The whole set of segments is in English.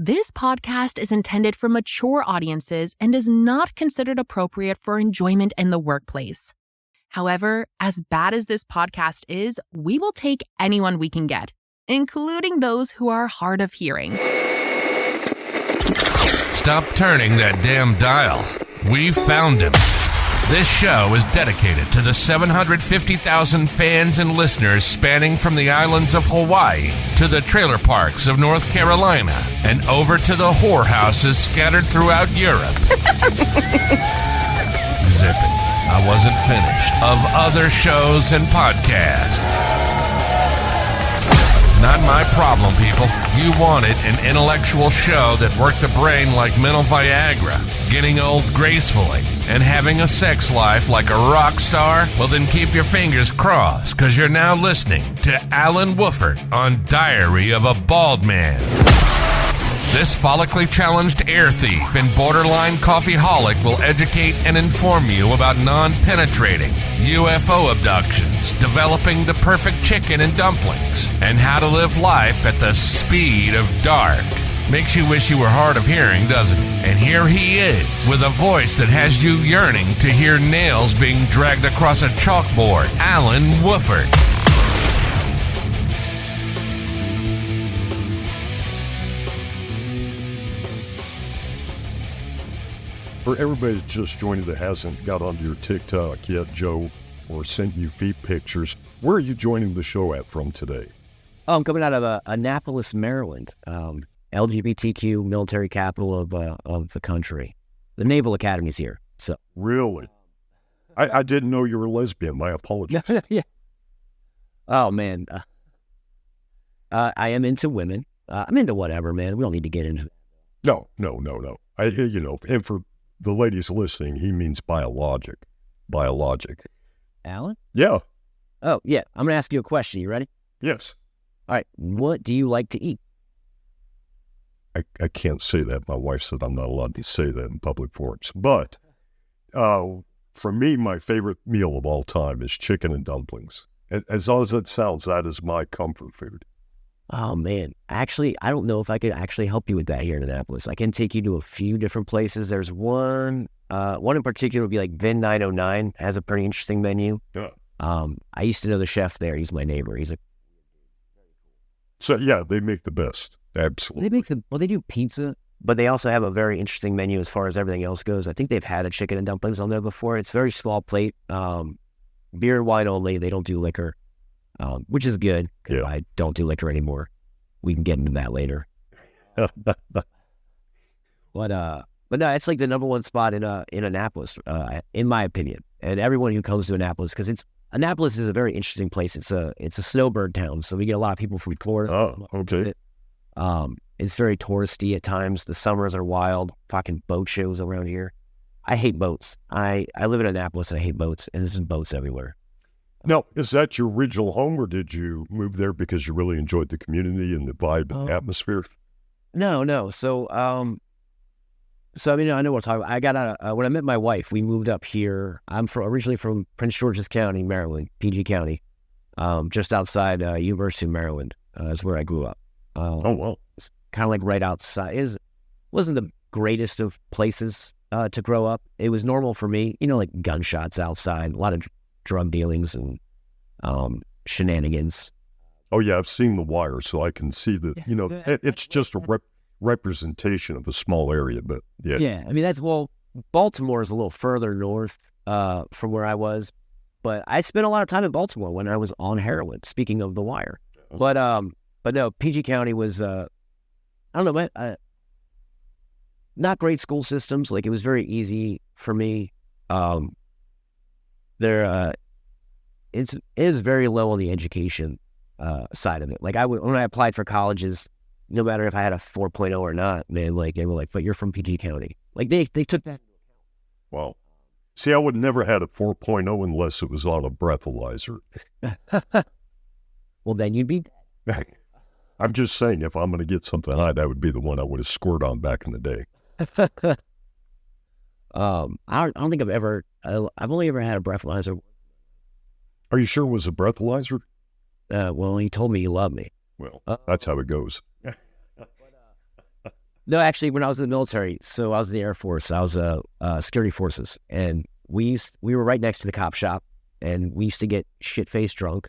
This podcast is intended for mature audiences and is not considered appropriate for enjoyment in the workplace. However, as bad as this podcast is, we will take anyone we can get, including those who are hard of hearing. Stop turning that damn dial. We found him. This show is dedicated to the 750,000 fans and listeners spanning from the islands of Hawaii to the trailer parks of North Carolina and over to the whorehouses scattered throughout Europe. Zip it. I wasn't finished. Of other shows and podcasts. Not my problem, people. You wanted an intellectual show that worked the brain like mental Viagra, getting old gracefully, and having a sex life like a rock star? Well, then keep your fingers crossed, because you're now listening to Alan Wooford on Diary of a Bald Man. This follically challenged air thief and borderline coffeeholic will educate and inform you about non-penetrating, UFO abductions, developing the perfect chicken and dumplings, and how to live life at the speed of dark. Makes you wish you were hard of hearing, doesn't it? And here he is, with a voice that has you yearning to hear nails being dragged across a chalkboard. Alan Wooford. For everybody that's just joined that hasn't got onto your TikTok yet, Joe, or sent you feet pictures, where are you joining the show at from today? Oh, I'm coming out of Annapolis, Maryland, LGBTQ military capital of the country. The Naval Academy's here. So Really? I didn't know you were a lesbian. My apologies. yeah. Oh man, I am into women. I'm into whatever, man. We don't need to get into. No. And for the ladies listening, he means biologic. Alan? Yeah. Oh yeah. I'm gonna ask you a question. You ready? Yes. All right. What do you like to eat? I can't say that. My wife said I'm not allowed to say that in public forums. But for me, my favorite meal of all time is chicken and dumplings. As odd as it sounds, that is my comfort food. Oh man, actually, I don't know if I could actually help you with that here in Annapolis. I can take you to a few different places. There's one in particular would be like Vin 909 has a pretty interesting menu. Yeah. I used to know the chef there. He's my neighbor. So yeah, they make the best. Absolutely. They do pizza, but they also have a very interesting menu as far as everything else goes. I think they've had a chicken and dumplings on there before. It's a very small plate, beer and wine only. They don't do liquor. Which is good. Yeah. I don't do liquor anymore. We can get into that later. But no, it's like the number one spot in Annapolis, in my opinion. And everyone who comes to Annapolis, because Annapolis is a very interesting place. It's a snowbird town, so we get a lot of people from Florida. Oh, okay. It's very touristy at times. The summers are wild. Fucking boat shows around here. I hate boats. I live in Annapolis and I hate boats, and there's just boats everywhere. Now, is that your original home, or did you move there because you really enjoyed the community and the vibe and the atmosphere? No. So I mean, I know what I'm talking about. I got out when I met my wife. We moved up here. I'm originally from Prince George's County, Maryland, PG County, just outside University of Maryland is where I grew up. Oh wow, it's kind of like right outside. It wasn't the greatest of places to grow up. It was normal for me, like gunshots outside, a lot of drug dealings and shenanigans. Oh yeah, I've seen The Wire, so I can see that. It's just a representation of a small area, but yeah. Yeah, I mean Baltimore is a little further north from where I was, but I spent a lot of time in Baltimore when I was on heroin. Speaking of The Wire, but no, PG County was I don't know, not great school systems. Like it was very easy for me. It is very low on the education side of it. Like when I applied for colleges, no matter if I had a 4.0 or not, man, like they were like, "But you're from PG County." Like they took that. Wow. See, I would never had a 4.0 unless it was on a breathalyzer. Well, then you'd be dead. I'm just saying, if I'm going to get something high, that would be the one I would have scored on back in the day. I don't think I've only ever had a breathalyzer. Are you sure it was a breathalyzer? Well, he told me he loved me. Well, that's how it goes. No, actually, when I was in the military, so I was in the Air Force. I was security forces, and we were right next to the cop shop, and we used to get shit-faced drunk,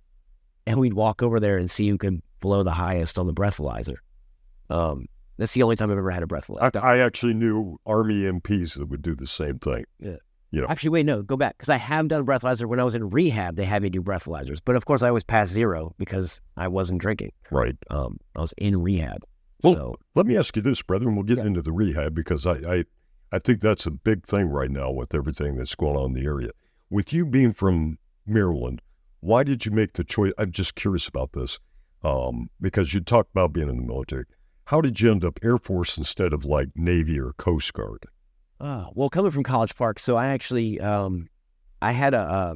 and we'd walk over there and see who could blow the highest on the breathalyzer. That's the only time I've ever had a breathalyzer. I actually knew Army MPs that would do the same thing. Yeah. You know. Actually, wait, no, go back, because I have done breathalyzer. When I was in rehab, they had me do breathalyzers, but of course I always passed 0 because I wasn't drinking. Right. I was in rehab. Well, So let me ask you this, brother, and we'll get into the rehab, because I think that's a big thing right now with everything that's going on in the area. With you being from Maryland, why did you make the choice? I'm just curious about this, because you talked about being in the military. How did you end up Air Force instead of like Navy or Coast Guard? well, coming from College Park, so I actually I had a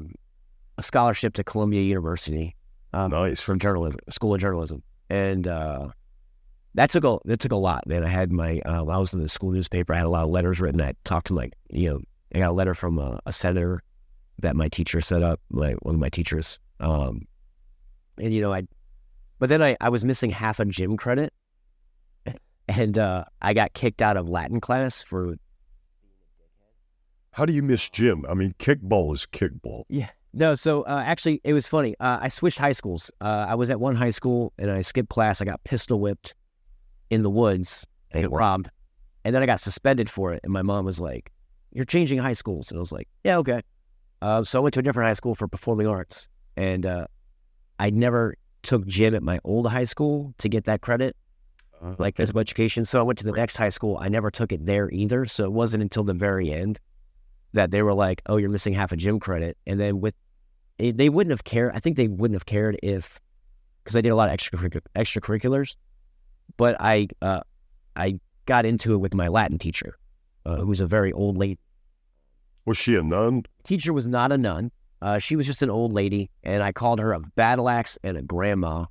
scholarship to Columbia University. Nice. For journalism, School of Journalism, and that took a lot, man. I had my I was in the school newspaper. I had a lot of letters written. I talked to I got a letter from a senator that my teacher set up, one of my teachers. But then I was missing half a gym credit, and I got kicked out of Latin class for. How do you miss gym? I mean, kickball is kickball. Yeah. No, so actually, it was funny. I switched high schools. I was at one high school, and I skipped class. I got pistol whipped in the woods and robbed. And then I got suspended for it. And my mom was like, "You're changing high schools." And I was like, "Yeah, okay." So I went to a different high school for performing arts. And I never took gym at my old high school to get that credit, like physical education. So I went to the next high school. I never took it there either. So it wasn't until the very end that they were like, "Oh, you're missing half a gym credit." And then they wouldn't have cared. I think they wouldn't have cared because I did a lot of extracurriculars, but I got into it with my Latin teacher, who was a very old lady. Was she a nun? Teacher was not a nun. She was just an old lady, and I called her a battle axe and a grandma,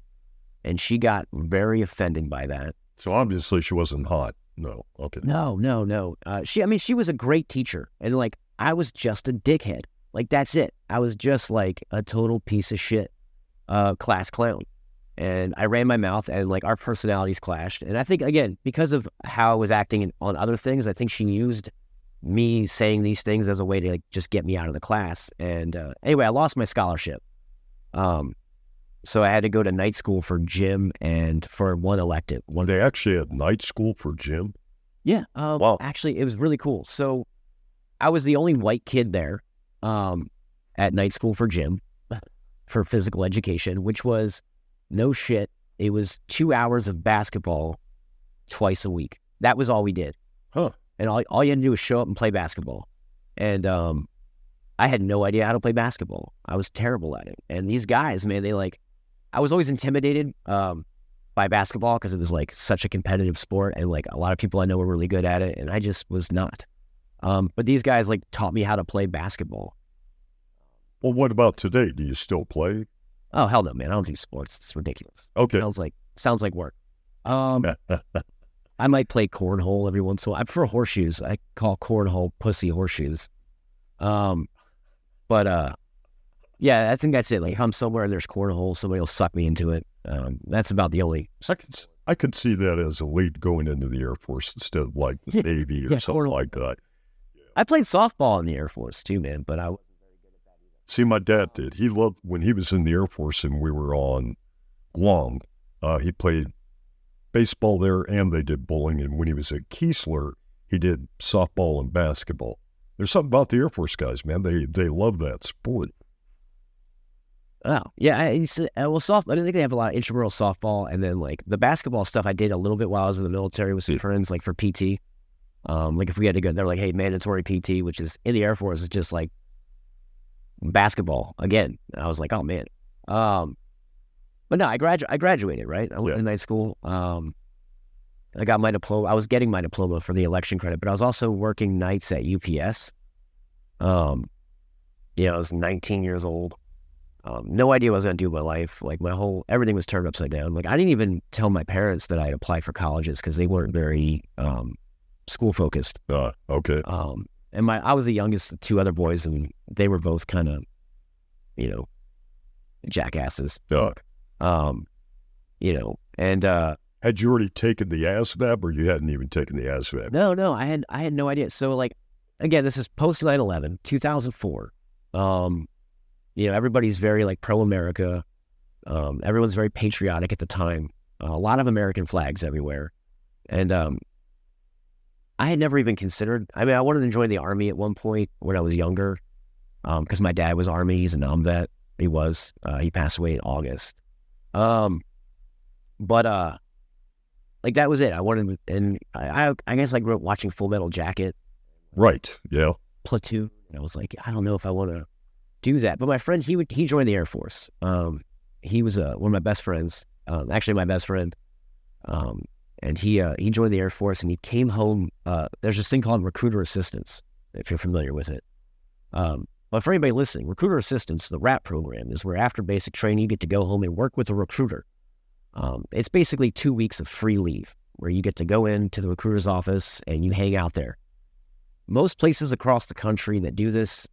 and she got very offended by that. So obviously she wasn't hot. No. Okay. No. She was a great teacher, and like I was just a dickhead. Like, that's it. I was just like a total piece of shit class clown. And I ran my mouth, and like our personalities clashed. And I think, again, because of how I was acting on other things, I think she used me saying these things as a way to like just get me out of the class. And anyway, I lost my scholarship. So I had to go to night school for gym and for one elective. They actually had night school for gym? Yeah. Wow. Actually, it was really cool. So I was the only white kid there. At night school for gym, for physical education, which was no shit. It was 2 hours of basketball twice a week. That was all we did. Huh. And all you had to do was show up and play basketball. And I had no idea how to play basketball. I was terrible at it. And these guys, man, I was always intimidated by basketball because it was like such a competitive sport, and like a lot of people I know were really good at it, and I just was not. But these guys like taught me how to play basketball. Well, what about today? Do you still play? Oh, hell no, man. I don't do sports. It's ridiculous. Okay. Sounds like work. I might play cornhole every once in a while. I prefer horseshoes. I call cornhole pussy horseshoes. Yeah, I think that's it. Like if I'm somewhere and there's cornhole, somebody will suck me into it. That's about the only. I could see that as a lead going into the Air Force instead of like the Navy or something like that. I played softball in the Air Force too, man, but I wasn't very good at that either. See, my dad did. He loved when he was in the Air Force and we were on Guam. He played baseball there and they did bowling. And when he was at Keesler, he did softball and basketball. There's something about the Air Force guys, man. They love that sport. Oh, yeah. I think they have a lot of intramural softball, and then like the basketball stuff I did a little bit while I was in the military with some friends, like for PT. Like if we had to go, they're like, hey, mandatory PT, which is in the Air Force, is just like basketball again. And I was like, oh man. But no, I graduated, right? I went to night school. I got my diploma. I was getting my diploma for the election credit, but I was also working nights at UPS. I was 19 years old. No idea what I was going to do with my life. Like everything was turned upside down. Like I didn't even tell my parents that I had applied for colleges because they weren't very school focused. Okay. And I was the youngest of two other boys, and they were both kind of, jackasses. Yeah. And Had you already taken the ASVAB, or you hadn't even taken the ASVAB? No, I had no idea. So like, again, this is post 9/11, 2004. Everybody's very like pro-America. Everyone's very patriotic at the time. A lot of American flags everywhere. And I had never even considered, I wanted to join the Army at one point when I was younger, because my dad was Army. He's a non-vet. He passed away in August. But like that was it. I wanted, and I guess I grew up watching Full Metal Jacket. Right, yeah. Platoon. And I was like, I don't know if I want to do that. But my friend, he joined the Air Force. He was one of my best friends, actually my best friend. And he joined the Air Force, and he came home. There's this thing called recruiter assistance, if you're familiar with it. But for anybody listening, recruiter assistance, the RAP program, is where after basic training, you get to go home and work with a recruiter. It's basically 2 weeks of free leave where you get to go into the recruiter's office and you hang out there. Most places across the country that do this,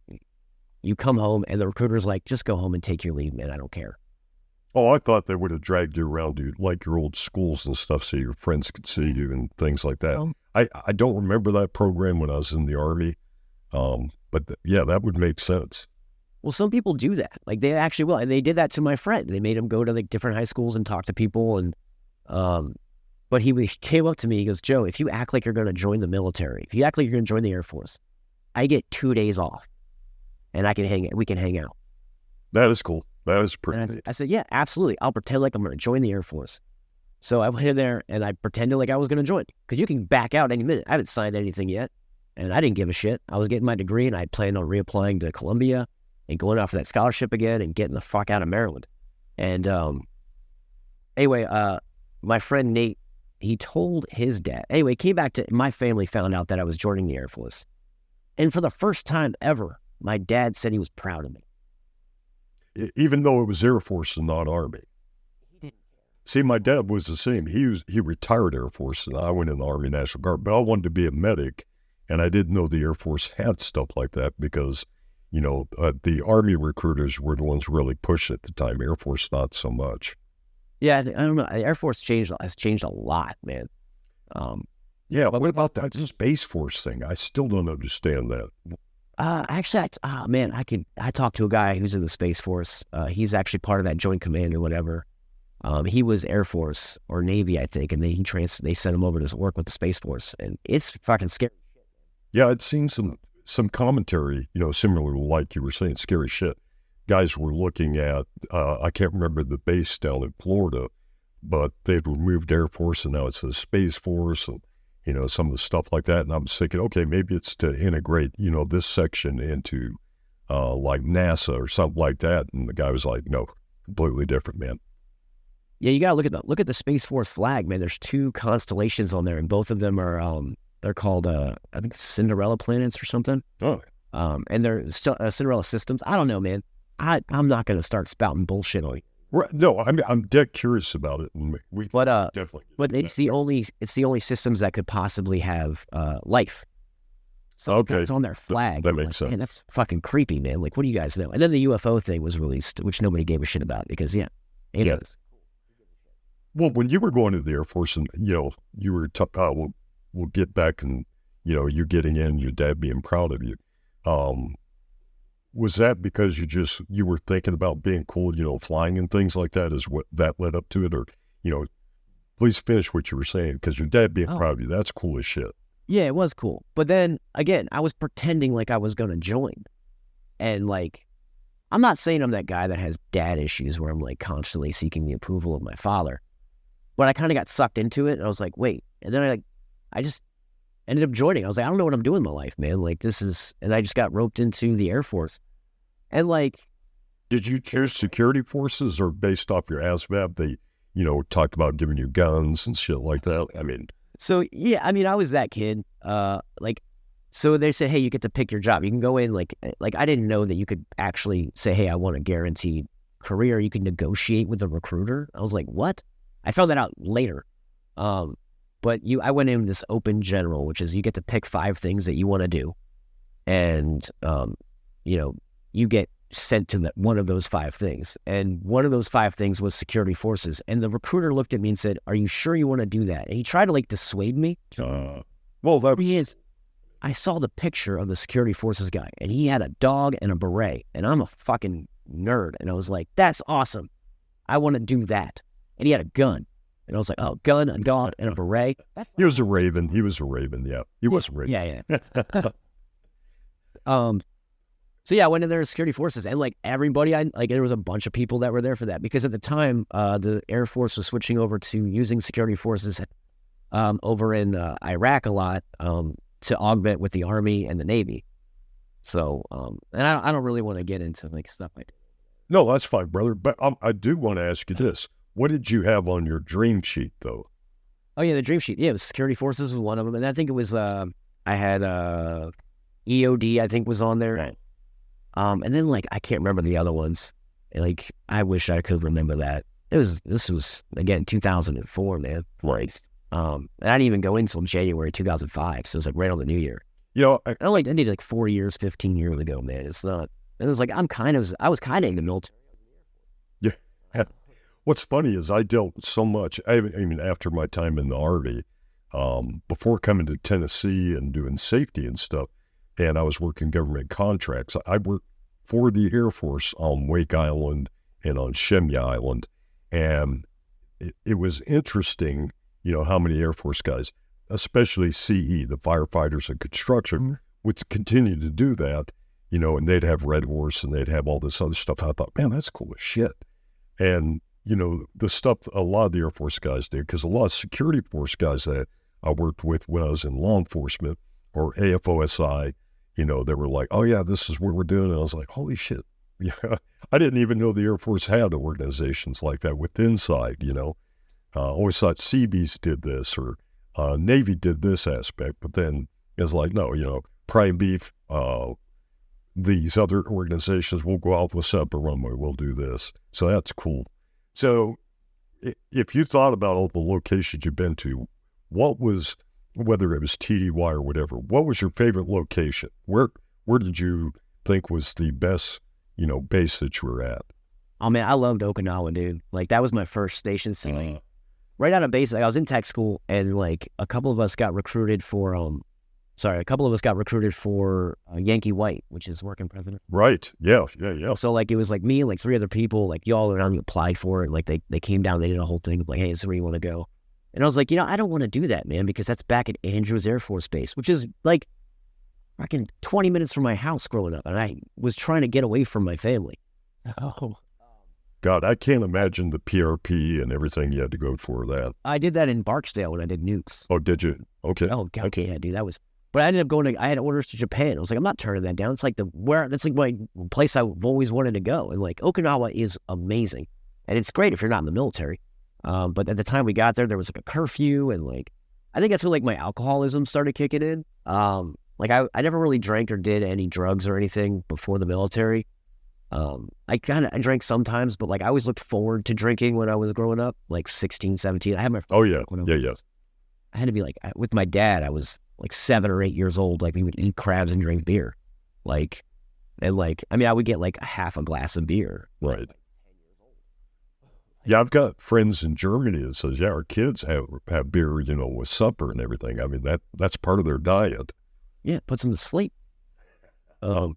you come home and the recruiter's like, just go home and take your leave, man. I don't care. Oh, I thought they would have dragged you around to like your old schools and stuff so your friends could see you and things like that. I don't remember that program when I was in the Army, but yeah, that would make sense. Well, some people do that. Like they actually will. And they did that to my friend. They made him go to like different high schools and talk to people. And but he came up to me, he goes, Joe, if you act like you're going to join the military, if you act like you're going to join the Air Force, I get 2 days off and we can hang out. That is cool. That is pretty neat. I said, yeah, absolutely. I'll pretend like I'm going to join the Air Force. So I went in there and I pretended like I was going to join, because you can back out any minute. I haven't signed anything yet, and I didn't give a shit. I was getting my degree, and I planned on reapplying to Columbia and going out for that scholarship again and getting the fuck out of Maryland. And anyway, my friend Nate, he told his dad. Anyway, came back to my family, found out that I was joining the Air Force. And for the first time ever, my dad said he was proud of me. Even though it was Air Force and not Army. He didn't care. See, my dad was the same. He retired Air Force, and I went in the Army National Guard. But I wanted to be a medic, and I didn't know the Air Force had stuff like that because, the Army recruiters were the ones really pushing at the time. Air Force, not so much. Yeah, I don't know. Air Force has changed a lot, man. Yeah, but what about that Space Force thing? I still don't understand that. Actually, I talked to a guy who's in the Space Force. He's actually part of that Joint Command or whatever. He was Air Force or Navy, I think, and they sent him over to work with the Space Force, and it's fucking scary. Yeah, I'd seen some commentary, similar to like you were saying, scary shit. Guys were looking at, I can't remember the base down in Florida, but they'd removed Air Force, and now it's the Space Force, and some of the stuff like that. And I'm thinking, okay, maybe it's to integrate, this section into like NASA or something like that. And the guy was like, no, completely different, man. Yeah, you got to look at the Space Force flag, man. There's 2 constellations on there, and both of them are, they're called, I think, Cinderella planets or something. Oh. And they're Cinderella systems. I don't know, man. I'm not going to start spouting bullshit on you. Right. No, I'm dead curious about it. And we definitely. But it's the only systems that could possibly have life. So okay, it's on their flag. That makes sense. Man, that's fucking creepy, man. Like, what do you guys know? And then the UFO thing was released, which nobody gave a shit about because, aliens. Well, when you were going to the Air Force, and you were we'll get back, and you getting in, your dad being proud of you. Was that because you were thinking about being cool, flying and things like that? Is what that led up to it? Or, please finish what you were saying, because your dad being proud of you, that's cool as shit. Yeah, it was cool. But then, again, I was pretending like I was going to join. And, like, I'm not saying I'm that guy that has dad issues where I'm, like, constantly seeking the approval of my father. But I kind of got sucked into it, and I was like, wait. And then I just ended up joining. I was like, I don't know what I'm doing in my life, man. Like, and I just got roped into the Air Force. And like, did you choose security forces, or based off your ASVAB, they, talked about giving you guns and shit like that? So yeah, I was that kid. So they said, hey, you get to pick your job. You can go in like I didn't know that you could actually say, hey, I want a guaranteed career. You can negotiate with the recruiter. I was like, what? I found that out later. But I went in this open general, which is you get to pick 5 things that you want to do. And, you get sent to one of those 5 things. And one of those 5 things was security forces. And the recruiter looked at me and said, "Are you sure you want to do that?" And he tried to like dissuade me. Well, that he is. I saw the picture of the security forces guy, and he had a dog and a beret, and I'm a fucking nerd. And I was like, "That's awesome. I want to do that." And he had a gun. And I was like, "Oh, gun, a dog, and a beret." He was a Raven. He was a Raven. Yeah, he was a Raven. Yeah. So yeah, I went in there as security forces, and like everybody, there was a bunch of people that were there for that, because at the time, the Air Force was switching over to using security forces over in Iraq a lot to augment with the Army and the Navy. So, and I don't really want to get into like stuff like that. No, that's fine, brother. But I do want to ask you this: what did you have on your dream sheet, though? Oh yeah, the dream sheet. Yeah, it was security forces was one of them, and I think it was I had EOD. I think was on there. Right. And then like I can't remember the other ones. Like I wish I could remember that. This was again 2004, man. Right. And I didn't even go in until January 2005, so it was like right on the new year. You know, I did like 4 years, 15 years ago, man. It's not. And it was like I was kind of in the military. Yeah. What's funny is I dealt so much. I mean, after my time in the Army, before coming to Tennessee and doing safety and stuff, and I was working government contracts. I worked for the Air Force on Wake Island and on Shemya Island, and it was interesting, you know, how many Air Force guys, especially CE, the firefighters and construction, would continue to do that, you know, and they'd have Red Horse and they'd have all this other stuff. I thought, man, that's cool as shit. And, you know, the stuff a lot of the Air Force guys did, because a lot of security force guys that I worked with when I was in law enforcement or AFOSI, you know, they were like, "Oh yeah, this is what we're doing." And I was like, holy shit. Yeah. I didn't even know the Air Force had organizations like that with Inside, you know. Always thought Seabees did this or Navy did this aspect, but then it's like, no, you know, Prime Beef, these other organizations will go out with separate runway, we'll do this. So that's cool. So if you thought about all the locations you've been to, what was, whether it was TDY or whatever, what was your favorite location? Where did you think was the best, you know, base that you were at? Oh man, I loved Okinawa, dude. Like that was my first station. So right out of base, like, I was in tech school, and like a couple of us got recruited for Yankee White, which is working president. Right. Yeah. So like it was like me and like 3 other people, like y'all around me applied for it. Like they came down, they did a whole thing of like, "Hey, this is where you want to go." And I was like, you know, I don't want to do that, man, because that's back at Andrews Air Force Base, which is like fucking 20 minutes from my house growing up. And I was trying to get away from my family. Oh. God, I can't imagine the PRP and everything you had to go for that. I did that in Barksdale when I did nukes. Oh, did you? Okay. Oh, God, okay. Yeah, dude, that was... But I ended up I had orders to Japan. I was like, I'm not turning that down. It's like that's like my place I've always wanted to go. And like Okinawa is amazing. And it's great if you're not in the military. But at the time we got there was like a curfew, and like, I think that's when like my alcoholism started kicking in. Like I never really drank or did any drugs or anything before the military. I drank sometimes, but like I always looked forward to drinking when I was growing up, like 16, 17. I had my yeah. I had to be like, with my dad, I was like 7 or 8 years old. Like we would eat crabs and drink beer. Like, and like, I mean, I would get like half a glass of beer. Right. Yeah, I've got friends in Germany that says, yeah, our kids have beer, you know, with supper and everything. I mean, that's part of their diet. Yeah, it puts them to sleep. But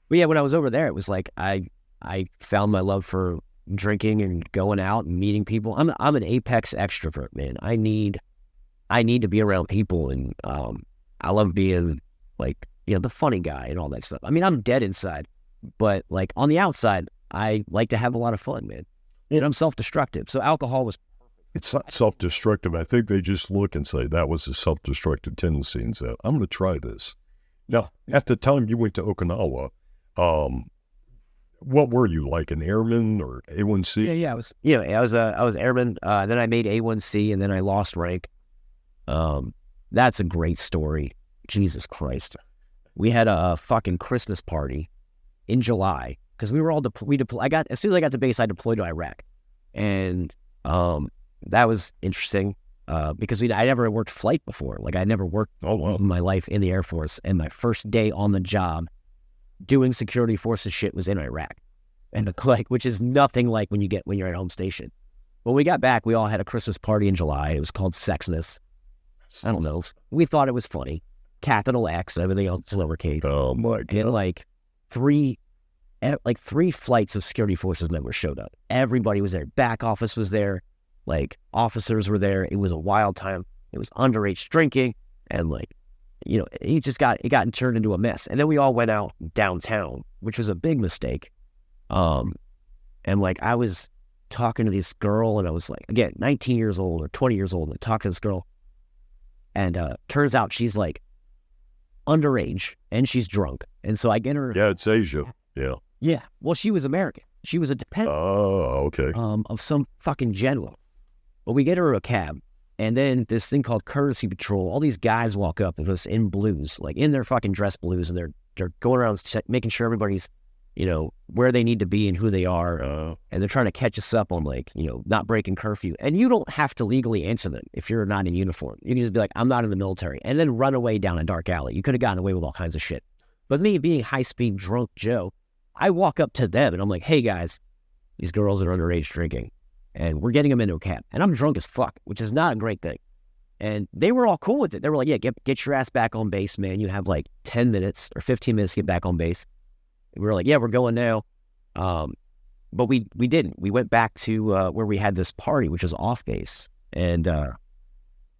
yeah, when I was over there, it was like I found my love for drinking and going out and meeting people. I'm an apex extrovert, man. I need to be around people, and I love being like, you know, the funny guy and all that stuff. I mean, I'm dead inside, but like on the outside, I like to have a lot of fun, man. And I'm self-destructive. So alcohol was... It's not self-destructive. I think they just look and say that was a self-destructive tendency and say, I'm going to try this. Now, at the time you went to Okinawa, what were you, like an airman or A1C? Yeah, I was airman. Then I made A1C, and then I lost rank. That's a great story. Jesus Christ. We had a fucking Christmas party in July, because we were all as soon as I got to base, I deployed to Iraq, and that was interesting because I never worked flight before. Like I never worked in my life in the Air Force, and my first day on the job, doing security forces shit was in Iraq, and like, which is nothing like when you're at home station. When we got back, we all had a Christmas party in July. It was called Sexness. I don't know. We thought it was funny. Capital X, everything else lowercase. Oh my God. And like three flights of security forces members showed up. Everybody was there. Back office was there. Like officers were there. It was a wild time. It was underage drinking, and like, you know, it got turned into a mess. And then we all went out downtown, which was a big mistake. And like, I was talking to this girl, and I was like, again, 19 years old or 20 years old, and talking to this girl, and turns out she's like underage and she's drunk. And so I get her. Yeah, it's Asia. Yeah. Yeah. Well, she was American. She was a dependent. Oh, okay. Of some fucking general. But we get her a cab, and then this thing called courtesy patrol. All these guys walk up with us in blues, like in their fucking dress blues, and they're going around making sure everybody's, you know, where they need to be and who they are, and they're trying to catch us up on, like, you know, not breaking curfew. And you don't have to legally answer them if you're not in uniform. You can just be like, I'm not in the military, and then run away down a dark alley. You could have gotten away with all kinds of shit. But me being high-speed drunk Joe, I walk up to them and I'm like, hey guys, these girls are underage drinking, and we're getting them into a cab, and I'm drunk as fuck, which is not a great thing. And they were all cool with it. They were like, yeah, get your ass back on base, man. You have like 10 minutes or 15 minutes to get back on base. And we were like, yeah, we're going now. But we didn't. We went back to where we had this party, which was off base. And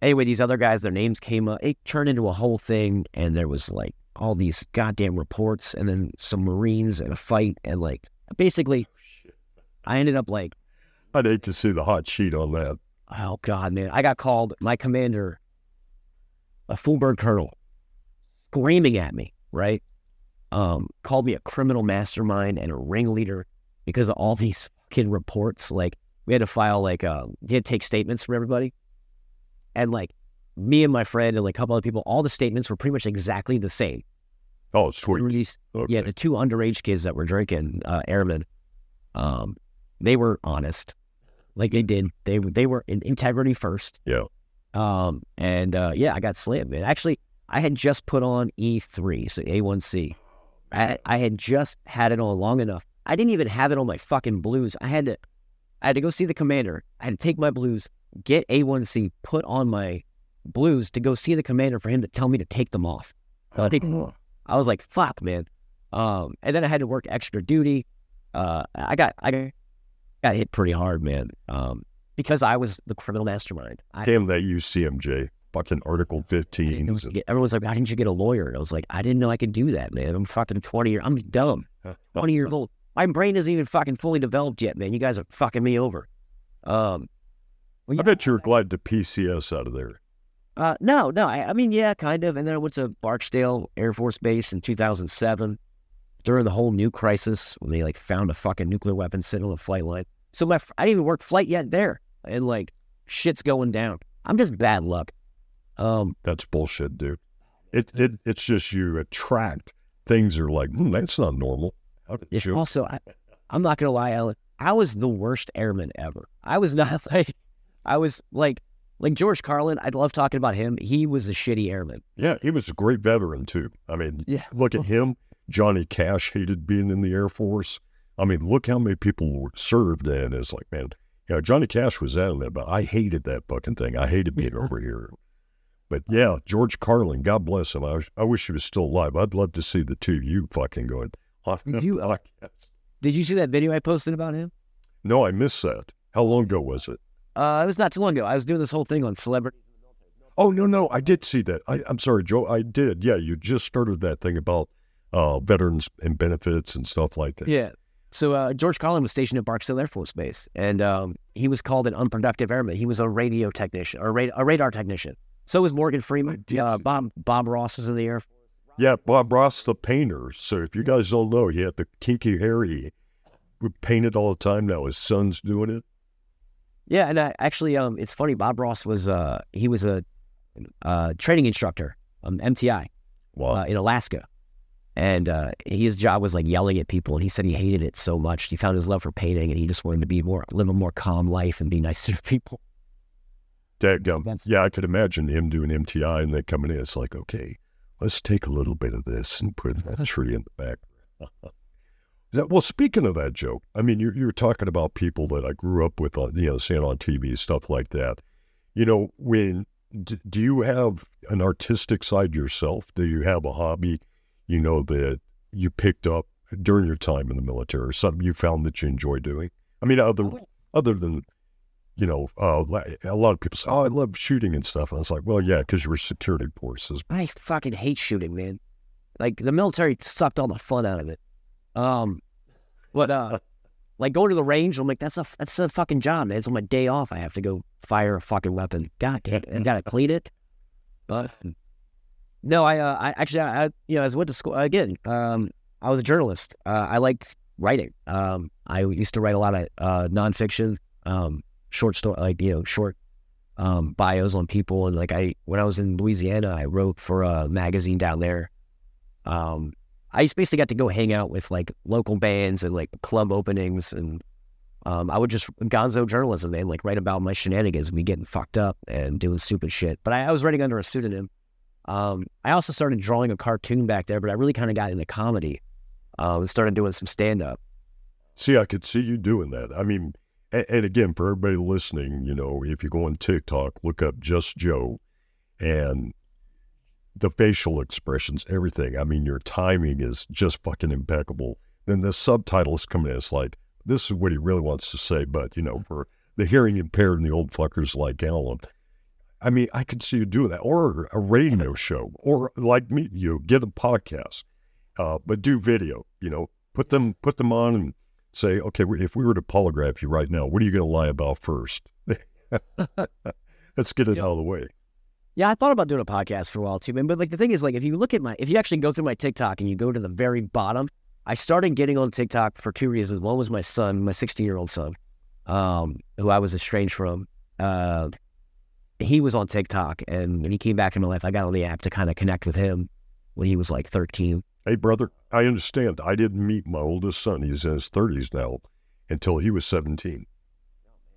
anyway, these other guys, their names came up. It turned into a whole thing, and there was like all these goddamn reports, and then some Marines and a fight, and like basically I ended up like, I'd hate to see the hot sheet on that. oh God, man. I got called, my commander, a full bird colonel, screaming at me, right? Called me a criminal mastermind and a ringleader because of all these fucking reports. Like, we had to file, like, you had to take statements from everybody. And like, me and my friend and like a couple other people, all the statements were pretty much exactly the same. Oh, sweet. Okay. Yeah, the two underage kids that were drinking, airmen, they were honest. Like they did. They were in integrity first. Yeah. Yeah, I got slammed, man. Actually, I had just put on E3, so A1C. I had just had it on long enough. I didn't even have it on my fucking blues. I had to go see the commander. I had to take my blues, get A1C, put on my blues to go see the commander for him to tell me to take them off. I was like, fuck, man. And then I had to work extra duty. I got hit pretty hard, man. Because I was the criminal mastermind. Damn that UCMJ. Fucking Article 15. Everyone's like, why didn't you get a lawyer? And I was like, I didn't know I could do that, man. I'm fucking 20 years. I'm dumb. 20 years old. My brain isn't even fucking fully developed yet, man. You guys are fucking me over. I bet you were glad to PCS out of there. No. I mean, yeah, kind of. And then I went to Barksdale Air Force Base in 2007 during the whole nuke crisis when they like found a fucking nuclear weapon sitting on the flight line. So I didn't even work flight yet there. And like, shit's going down. I'm just bad luck. That's bullshit, dude. It's just you attract things are like, that's not normal. How did you? Also, I'm not gonna lie, Alan. I was the worst airman ever. I was not like George Carlin. I'd love talking about him. He was a shitty airman. Yeah, he was a great veteran too. I mean, look at him. Johnny Cash hated being in the Air Force. I mean, look how many people were served in. It's like, man, Johnny Cash was adamant about, I hated that fucking thing. I hated being over here. But yeah, George Carlin, God bless him. I wish he was still alive. I'd love to see the two of you fucking going on the podcast. Did you see that video I posted about him? No, I missed that. How long ago was it? It was not too long ago. I was doing this whole thing on celebrities. Oh, no, I did see that. I'm sorry, Joe, I did. Yeah, you just started that thing about veterans and benefits and stuff like that. Yeah. So George Carlin was stationed at Barksdale Air Force Base, and he was called an unproductive airman. He was a radio technician, or a radar technician. So was Morgan Freeman. Bob Ross was in the Air Force. Yeah, Bob Ross, the painter. So if you guys don't know, he had the kinky hair. He would paint it all the time. Now his son's doing it. Yeah, and actually, it's funny. Bob Ross was he was a training instructor, MTI, in Alaska, and his job was like yelling at people. And he said he hated it so much. He found his love for painting, and he just wanted to live a more calm life and be nicer to people. Yeah, I could imagine him doing MTI and then coming in. It's like, okay, let's take a little bit of this and put that tree in the back. Well, speaking of that, Joe, I mean, you're talking about people that I grew up with, seeing on TV, stuff like that. Do you have an artistic side yourself? Do you have a hobby, that you picked up during your time in the military, or something you found that you enjoy doing? I mean, other than, a lot of people say, oh, I love shooting and stuff. And I was like, well, yeah, because you were security forces. I fucking hate shooting, man. Like, the military sucked all the fun out of it. Like going to the range, I'm like, that's a fucking job, man. It's on my day off. I have to go fire a fucking weapon. God damn it. I gotta clean it. But no, I as I went to school again. I was a journalist. I liked writing. I used to write a lot of nonfiction, short story, short bios on people. And when I was in Louisiana, I wrote for a magazine down there. I basically got to go hang out with like local bands and like club openings, and I would just gonzo journalism, man, like write about my shenanigans, me getting fucked up and doing stupid shit. But I was writing under a pseudonym. I also started drawing a cartoon back there, but I really kind of got into comedy and started doing some stand-up. See, I could see you doing that. I mean, and again, for everybody listening, if you go on TikTok, look up Just Joe, and the facial expressions, everything. I mean, your timing is just fucking impeccable. Then the subtitles come in. It's like, this is what he really wants to say. But, for the hearing impaired and the old fuckers like Alan, I mean, I could see you doing that. Or a radio show. Or like me, get a podcast. But do video, put them on and say, okay, if we were to polygraph you right now, what are you going to lie about first? Let's get it out of the way. Yeah, I thought about doing a podcast for a while too, man. But the thing is, if you actually go through my TikTok and you go to the very bottom, I started getting on TikTok for two reasons. One was my son, my 16-year-old son, who I was estranged from. He was on TikTok, and when he came back in my life, I got on the app to kind of connect with him when he was like 13. Hey, brother, I understand. I didn't meet my oldest son. He's in his 30s now, until he was 17.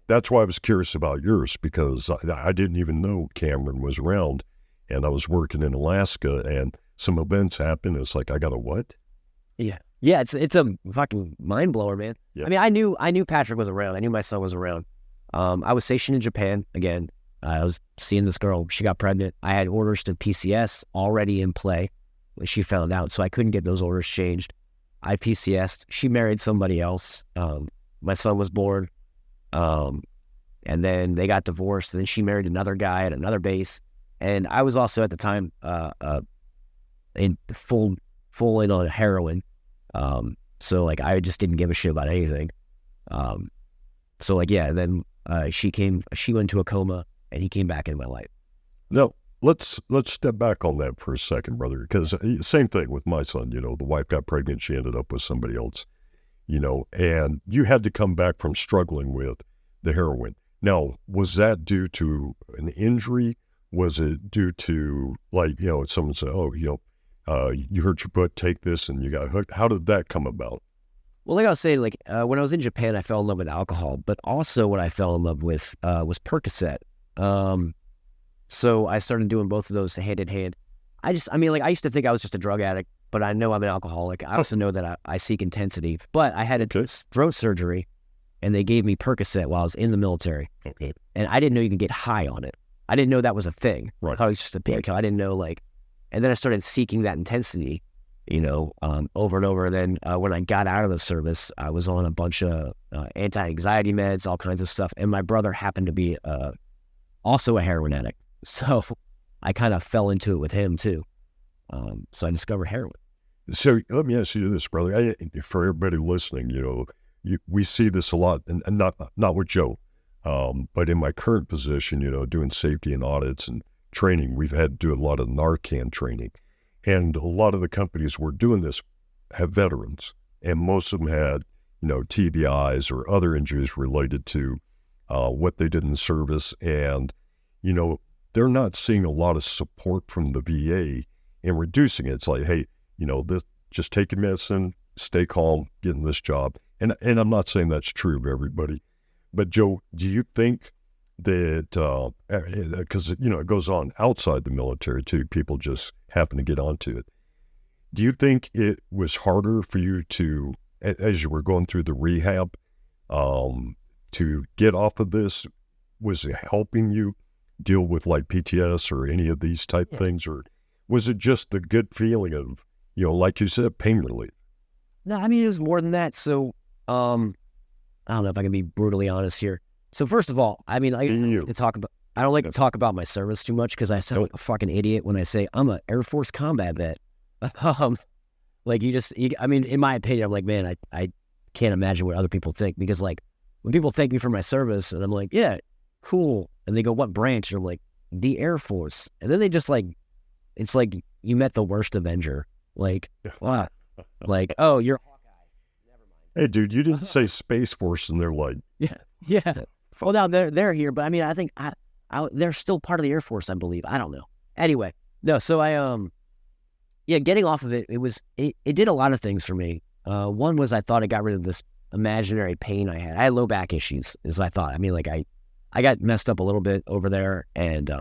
That's why I was curious about yours, because I didn't even know Cameron was around, and I was working in Alaska, and some events happened. It's like, I got a what? Yeah, it's a fucking mind blower, man. Yeah. I mean, I knew Patrick was around. I knew my son was around. I was stationed in Japan again. I was seeing this girl. She got pregnant. I had orders to PCS already in play when she found out, so I couldn't get those orders changed. I PCS'd. She married somebody else. My son was born. And then they got divorced, and then she married another guy at another base. And I was also at the time, in full in on heroin. So I just didn't give a shit about anything. Then she went into a coma, and he came back in my life. No, let's step back on that for a second, brother, because same thing with my son, the wife got pregnant, she ended up with somebody else, and you had to come back from struggling with the heroin. Now, was that due to an injury? Was it due to, someone said, oh, you hurt your foot, take this, and you got hooked? How did that come about? Well, like I was saying, when I was in Japan, I fell in love with alcohol, but also what I fell in love with was Percocet. So I started doing both of those hand in hand. I used to think I was just a drug addict, but I know I'm an alcoholic. I also know that I seek intensity. But I had a throat surgery, and they gave me Percocet while I was in the military. Okay. And I didn't know you could get high on it. I didn't know that was a thing. Right. I thought it was just a painkiller. I didn't know, and then I started seeking that intensity, over and over. And then when I got out of the service, I was on a bunch of anti-anxiety meds, all kinds of stuff. And my brother happened to be also a heroin addict. So I kind of fell into it with him too. So I discovered heroin. So let me ask you this, brother. For everybody listening, we see this a lot, and not with Joe, but in my current position, doing safety and audits and training, we've had to do a lot of Narcan training. And a lot of the companies we're doing this have veterans, and most of them had, TBIs or other injuries related to what they did in the service. And, they're not seeing a lot of support from the VA in reducing it. It's like, hey, just take your medicine, stay calm, get in this job. And I'm not saying that's true of everybody. But, Joe, do you think that, because, it goes on outside the military, too, people just happen to get onto it. Do you think it was harder for you to, as you were going through the rehab, to get off of this? Was it helping you deal with like PTS or any of these type things, or was it just the good feeling of, like you said, pain relief? No, I mean, it was more than that. So, I don't know if I can be brutally honest here. So first of all, I mean, I don't like to talk about my service too much because I sound like a fucking idiot when I say I'm an Air Force combat vet. Like I mean, in my opinion, I'm like, man, I can't imagine what other people think, because like when people thank me for my service and I'm like, yeah, cool. And they go, what branch? And I'm like, the Air Force. And then they just like, it's like you met the worst Avenger. Like, wow. Like, oh, you're Hawkeye. Never mind. Hey, dude, you didn't say Space Force, and they're like, yeah. Well, now they're here, but I mean, I think they're still part of the Air Force, I believe. I don't know. Anyway, no. So getting off of it, it did a lot of things for me. One was I thought I got rid of this imaginary pain I had. I had low back issues, as I thought. I mean, like I got messed up a little bit over there, and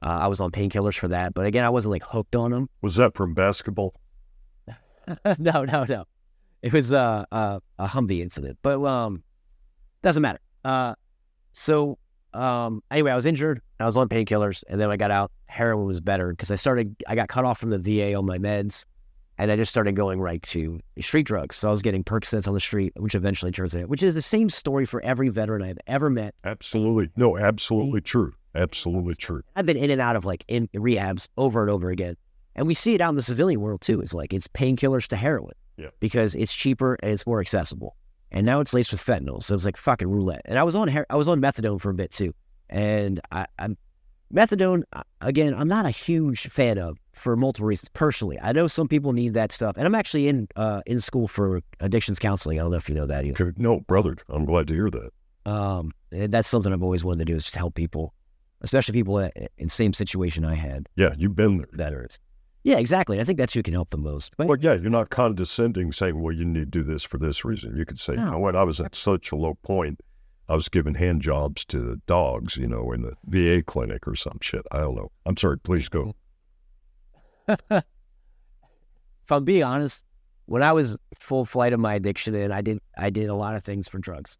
I was on painkillers for that. But again, I wasn't like hooked on them. Was that from basketball? No. It was a Humvee incident, but doesn't matter. Anyway, I was injured. I was on painkillers, and then I got out. Heroin was better because I got cut off from the VA on my meds, and I just started going right to street drugs. So I was getting Percocets on the street, which eventually turns out, which is the same story for every veteran I've ever met. Absolutely. No, absolutely true. Absolutely true. I've been in and out of like in rehabs over and over again. And we see it out in the civilian world too. It's like, it's painkillers to heroin because it's cheaper and it's more accessible. And now it's laced with fentanyl. So it's like fucking roulette. And I was on methadone for a bit too. And I'm methadone, again, I'm not a huge fan of for multiple reasons. Personally, I know some people need that stuff. And I'm actually in school for addictions counseling. I don't know if you know that either. No, brother, I'm glad to hear that. And that's something I've always wanted to do, is just help people, especially people in the same situation I had. Yeah, you've been there. Veterans. Yeah, exactly. I think that's who can help the most. But, well, yeah, you're not condescending saying, well, you need to do this for this reason. You could say, you know what, I was at such a low point, I was giving hand jobs to dogs, in the VA clinic or some shit. I don't know. I'm sorry, please go. If I'm being honest, when I was full flight of my addiction, and I did a lot of things for drugs.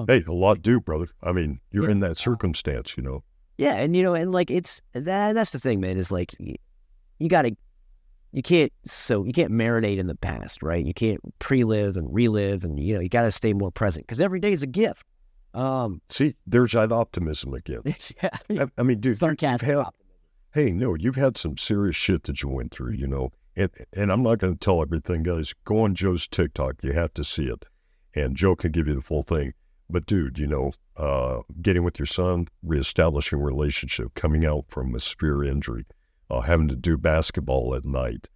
Hey, a lot do, brother. I mean, you're in that circumstance, Yeah, and and like that's the thing, man, is like you can't marinate in the past, right? You can't pre-live and relive, and you got to stay more present, because every day is a gift. See, there's that optimism again. Yeah, I mean, dude, sarcastic optimism. Hey, no, you've had some serious shit that you went through, and I'm not going to tell everything, guys. Go on Joe's TikTok. You have to see it, and Joe can give you the full thing. But dude, getting with your son, reestablishing a relationship, coming out from a severe injury, having to do basketball at night,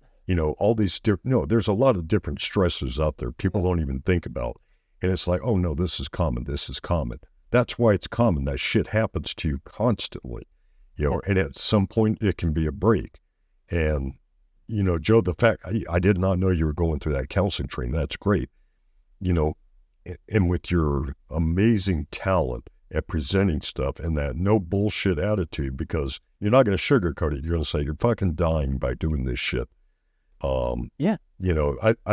all these there's a lot of different stresses out there people don't even think about. And it's like, oh no, this is common. This is common. That's why it's common. That shit happens to you constantly, and at some point it can be a break. And, Joe, the fact I did not know you were going through that counseling training. That's great. And with your amazing talent at presenting stuff and that no bullshit attitude, because you're not going to sugarcoat it. You're going to say you're fucking dying by doing this shit. I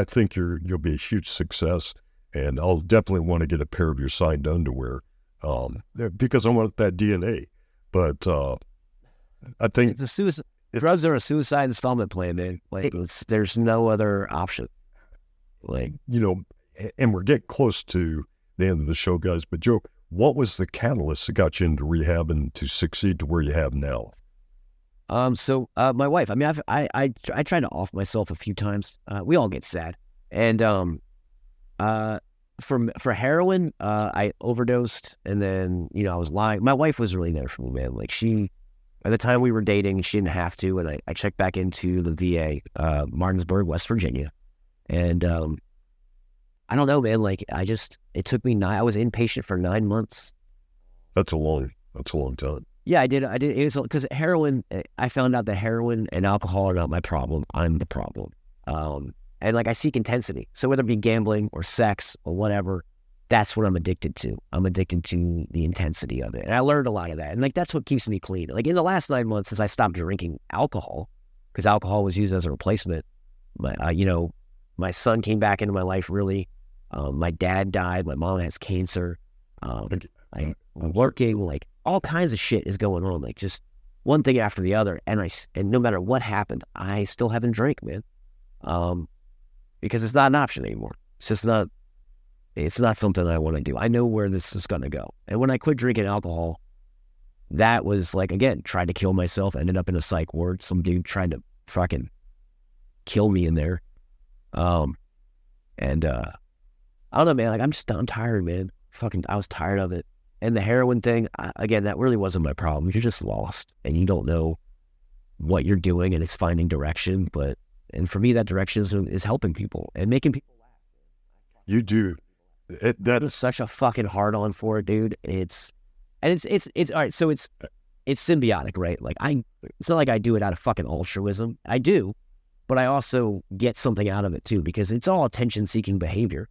think you'll be a huge success, and I'll definitely want to get a pair of your signed underwear, because I want that DNA. But I think drugs are a suicide installment plan, man. Like there's no other option. Like, and we're getting close to the end of the show, guys. But Joe, what was the catalyst that got you into rehab and to succeed to where you have now? So my wife. I mean, I tried to off myself a few times. We all get sad, and for heroin, I overdosed, and then I was lying. My wife was really there for me, man. Like by the time we were dating, she didn't have to, and I checked back into the VA, Martinsburg, West Virginia, and I don't know, man. Like it took me I was inpatient for 9 months. That's a long time. Yeah, I did. It was because heroin. I found out that heroin and alcohol are not my problem. I'm the problem. And like I seek intensity. So whether it be gambling or sex or whatever, that's what I'm addicted to. I'm addicted to the intensity of it, and I learned a lot of that. And like that's what keeps me clean. Like in the last 9 months since I stopped drinking alcohol, because alcohol was used as a replacement. My son came back into my life really. My dad died. My mom has cancer. I'm working, like all kinds of shit is going on, like just one thing after the other. And no matter what happened, I still haven't drank, man. Because it's not an option anymore. It's not something I want to do. I know where this is going to go. And when I quit drinking alcohol, that was like, again, tried to kill myself, ended up in a psych ward. Some dude tried to fucking kill me in there. I don't know, man, like I'm tired, man. I was tired of it. And the heroin thing, again, that really wasn't my problem. You're just lost and you don't know what you're doing, and it's finding direction. And for me, that direction is helping people and making people laugh. You do. That is such a fucking hard on for it, dude. It's all right. So it's symbiotic, right? Like it's not like I do it out of fucking altruism. I do, but I also get something out of it too, because it's all attention seeking behavior.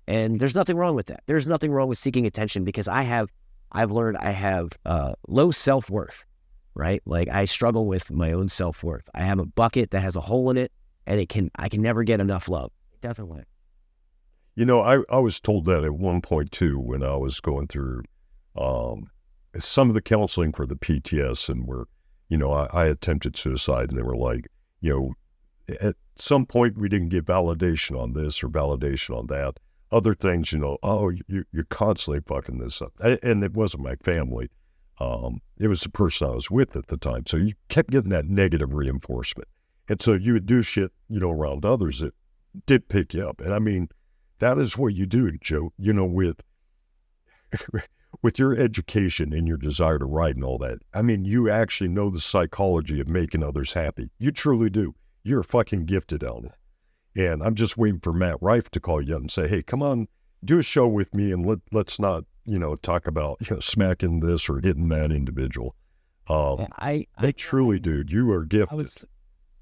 And there's nothing wrong with that. There's nothing wrong with seeking attention, because I've learned I have low self-worth, right? Like I struggle with my own self-worth. I have a bucket that has a hole in it, and I can never get enough love. It doesn't work. I was told that at one point too, when I was going through some of the counseling for the PTS, and where, I attempted suicide, and they were like, at some point we didn't get validation on this or validation on that. Other things, you're constantly fucking this up. And it wasn't my family. It was the person I was with at the time. So you kept getting that negative reinforcement. And so you would do shit, around others that did pick you up. And I mean, that is what you do, Joe, with your education and your desire to write and all that. I mean, you actually know the psychology of making others happy. You truly do. You're fucking gifted on it. And I'm just waiting for Matt Rife to call you up and say, hey, come on, do a show with me, and let's not, talk about smacking this or hitting that individual. I truly, dude, you are gifted.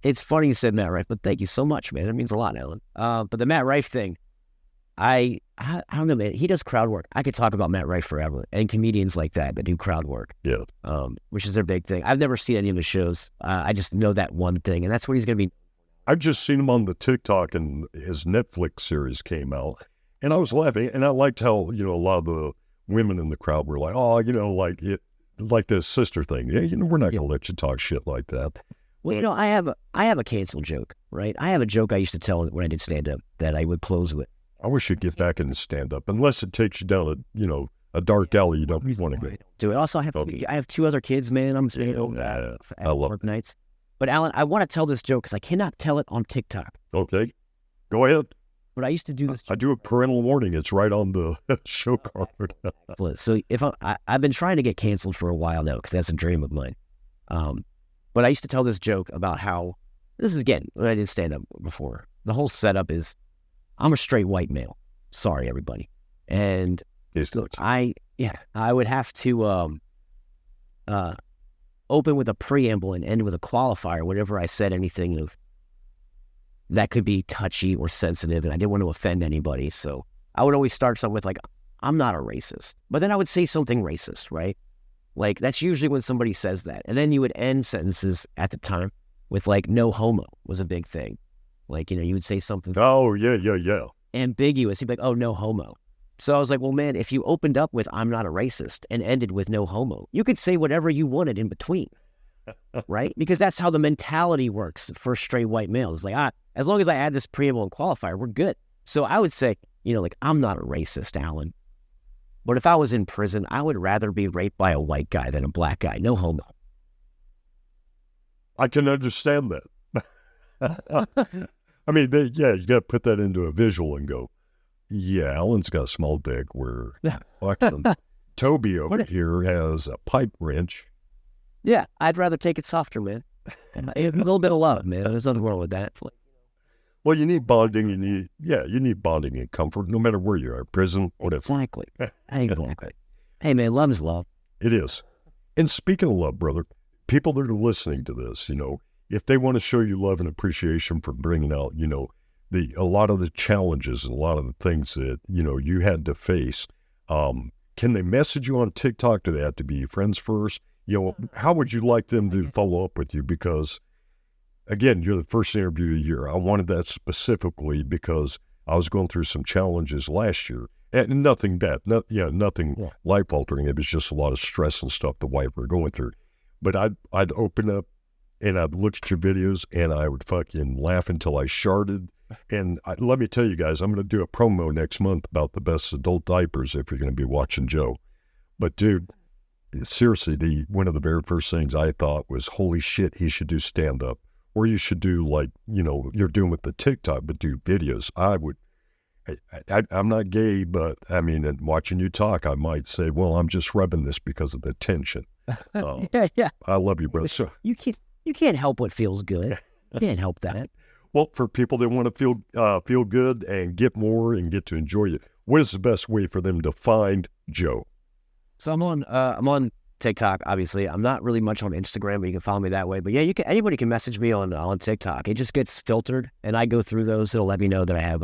It's funny you said Matt Rife, but thank you so much, man. That means a lot, Alan. But the Matt Rife thing, I don't know, man. He does crowd work. I could talk about Matt Rife forever, and comedians like that do crowd work. Yeah. Which is their big thing. I've never seen any of his shows. I just know that one thing, and that's what he's going to be. I've just seen him on the TikTok, and his Netflix series came out, and I was laughing, and I liked how, a lot of the women in the crowd were like, oh, like the sister thing. Yeah, we're not going to let you talk shit like that. Well, I have a canceled joke, right? I have a joke I used to tell when I did stand-up that I would close with. I wish you'd get back into stand-up, unless it takes you down a dark alley you don't want to go. Do it. Also, I have two other kids, man. I'm at work nights. But Alan, I want to tell this joke because I cannot tell it on TikTok. Okay, go ahead. But I used to do this. I do a parental warning. It's right on the show card. So if I've been trying to get canceled for a while now, because that's a dream of mine. But I used to tell this joke about how, this is again, when I did stand up before, the whole setup is, I'm a straight white male. Sorry, everybody. And I would have to open with a preamble and end with a qualifier whenever I said anything of that could be touchy or sensitive, and I didn't want to offend anybody. So I would always start something with like, I'm not a racist. But then I would say something racist, right? Like that's usually when somebody says that. And then you would end sentences at the time with like, no homo was a big thing. Like, you would say something. Oh, yeah. Ambiguous. You'd be like, oh, no homo. So I was like, well, man, if you opened up with I'm not a racist and ended with no homo, you could say whatever you wanted in between, right? Because that's how the mentality works for straight white males. It's like, as long as I add this preamble and qualifier, we're good. So I would say, like, I'm not a racist, Alan. But if I was in prison, I would rather be raped by a white guy than a black guy. No homo. I can understand that. I mean, you got to put that into a visual and go, yeah, Alan's got a small dick where Toby over here has a pipe wrench. Yeah, I'd rather take it softer, man. A little bit of love, man. There's nothing wrong with that. Well, you need bonding. You need bonding and comfort, no matter where you are, prison, whatever. Exactly. Hey, man, love is love. It is. And speaking of love, brother, people that are listening to this, if they want to show you love and appreciation for bringing out, a lot of the challenges and a lot of the things that, you had to face, can they message you on TikTok? Do they have to be friends first? How would you like them to follow up with you? Because again, you're the first interview of the year. I wanted that specifically because I was going through some challenges last year. And nothing bad, nothing life-altering. It was just a lot of stress and stuff the wife were going through. But I'd open up and I'd look at your videos and I would fucking laugh until I sharted. And let me tell you guys, I'm going to do a promo next month about the best adult diapers if you're going to be watching Joe. But dude, seriously, one of the very first things I thought was, holy shit, he should do stand-up. Or you should do like, you're doing with the TikTok, but do videos. I'm not gay, but I mean, and watching you talk, I might say, well, I'm just rubbing this because of the tension. Yeah. I love you, brother. So you can't help what feels good. You can't help that. Well, for people that want to feel good and get more and get to enjoy it, what is the best way for them to find Joe? So I'm on TikTok, obviously. I'm not really much on Instagram, but you can follow me that way. But yeah, anybody can message me on TikTok. It just gets filtered, and I go through those. It'll let me know that I have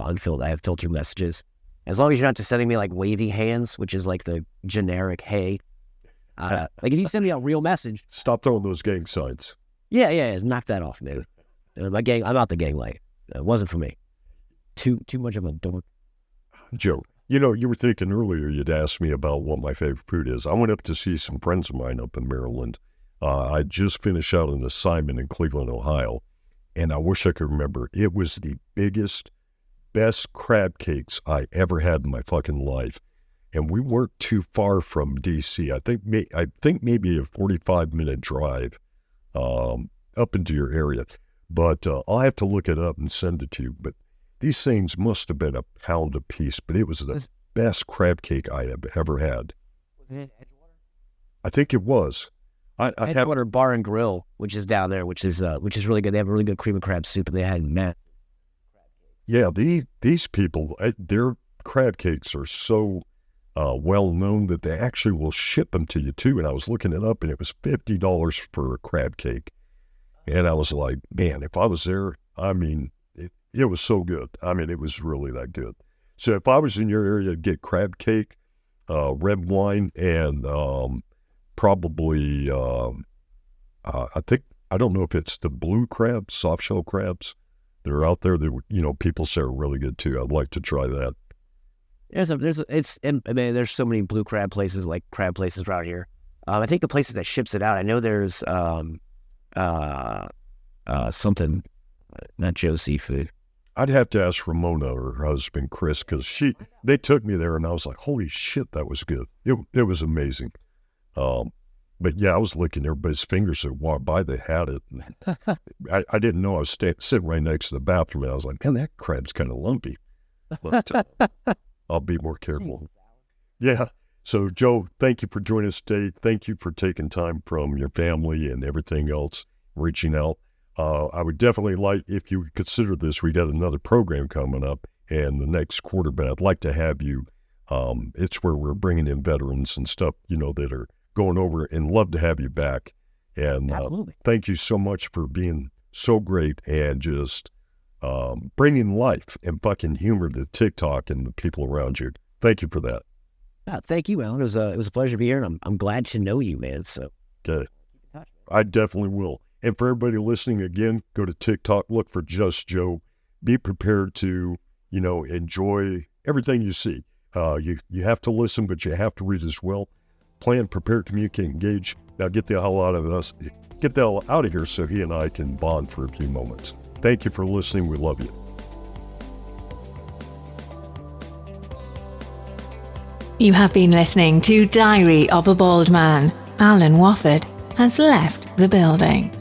filtered messages. As long as you're not just sending me like wavy hands, which is like the generic hey. Like if you send me a real message, stop throwing those gang signs. Yeah, knock that off, man. My gang, I'm out the gang light. It wasn't for me. Too much of a dork. Joe, you were thinking earlier, you'd asked me about what my favorite food is. I went up to see some friends of mine up in Maryland. I just finished out an assignment in Cleveland, Ohio, and I wish I could remember. It was the biggest, best crab cakes I ever had in my fucking life. And we weren't too far from D.C. I think maybe a 45-minute drive up into your area. But I'll have to look it up and send it to you. But these things must have been a pound a piece, but it was the best crab cake I have ever had. Was it Edgewater? I think it was. Edgewater Bar and Grill, which is down there, which is really good. They have a really good cream of crab soup, and they had crab cakes. Yeah, these people, their crab cakes are so well known that they actually will ship them to you too. And I was looking it up, and it was $50 for a crab cake. And I was like, man, if I was there, I mean, it was so good. I mean, it was really that good. So if I was in your area, I'd get crab cake, red wine, and probably, I don't know if it's the blue crabs, soft shell crabs. They're out there that, people say are really good too. I'd like to try that. There's so many blue crab places, like crab places around here. I think the places that ships it out, I know there's something, not Joe Seafood. I'd have to ask Ramona or her husband Chris, because they took me there and I was like, holy shit, that was good. It was amazing. But yeah, I was licking everybody's fingers that walked by. They had it. I didn't know I was sitting right next to the bathroom, and I was like, man, that crab's kind of lumpy. But I'll be more careful. Yeah. So, Joe, thank you for joining us today. Thank you for taking time from your family and everything else, reaching out. I would definitely like, if you consider this, we got another program coming up, and the next quarter, but I'd like to have you. It's where we're bringing in veterans and stuff, that are going over, and love to have you back. And thank you so much for being so great and just bringing life and fucking humor to TikTok and the people around you. Thank you for that. Thank you, Alan. It was a pleasure to be here, and I'm glad to know you, man. So okay, I definitely will. And for everybody listening, again, go to TikTok, look for Just Joe. Be prepared to, enjoy everything you see. You have to listen, but you have to read as well. Plan, prepare, communicate, engage. Now get the hell out of here so he and I can bond for a few moments. Thank you for listening. We love you. You have been listening to Diary of a Bald Man. Alan Wofford has left the building.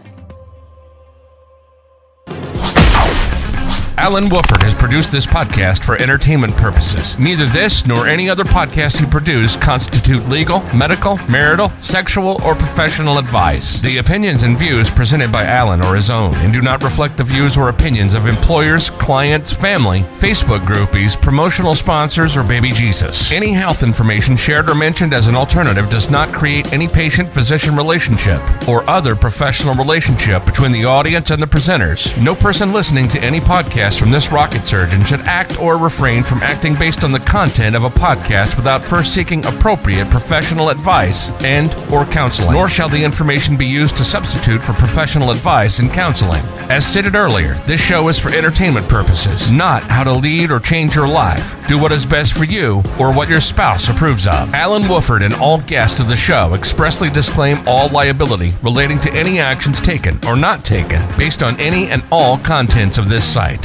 Alan Wofford has produced this podcast for entertainment purposes. Neither this nor any other podcast he produced constitute legal, medical, marital, sexual, or professional advice. The opinions and views presented by Alan are his own and do not reflect the views or opinions of employers, clients, family, Facebook groupies, promotional sponsors, or baby Jesus. Any health information shared or mentioned as an alternative does not create any patient-physician relationship or other professional relationship between the audience and the presenters. No person listening to any podcast guests from this rocket surgeon should act or refrain from acting based on the content of a podcast without first seeking appropriate professional advice and or counseling, nor shall the information be used to substitute for professional advice and counseling. As stated earlier, this show is for entertainment purposes, not how to lead or change your life. Do what is best for you or what your spouse approves of. Alan Wooford and all guests of the show expressly disclaim all liability relating to any actions taken or not taken based on any and all contents of this site.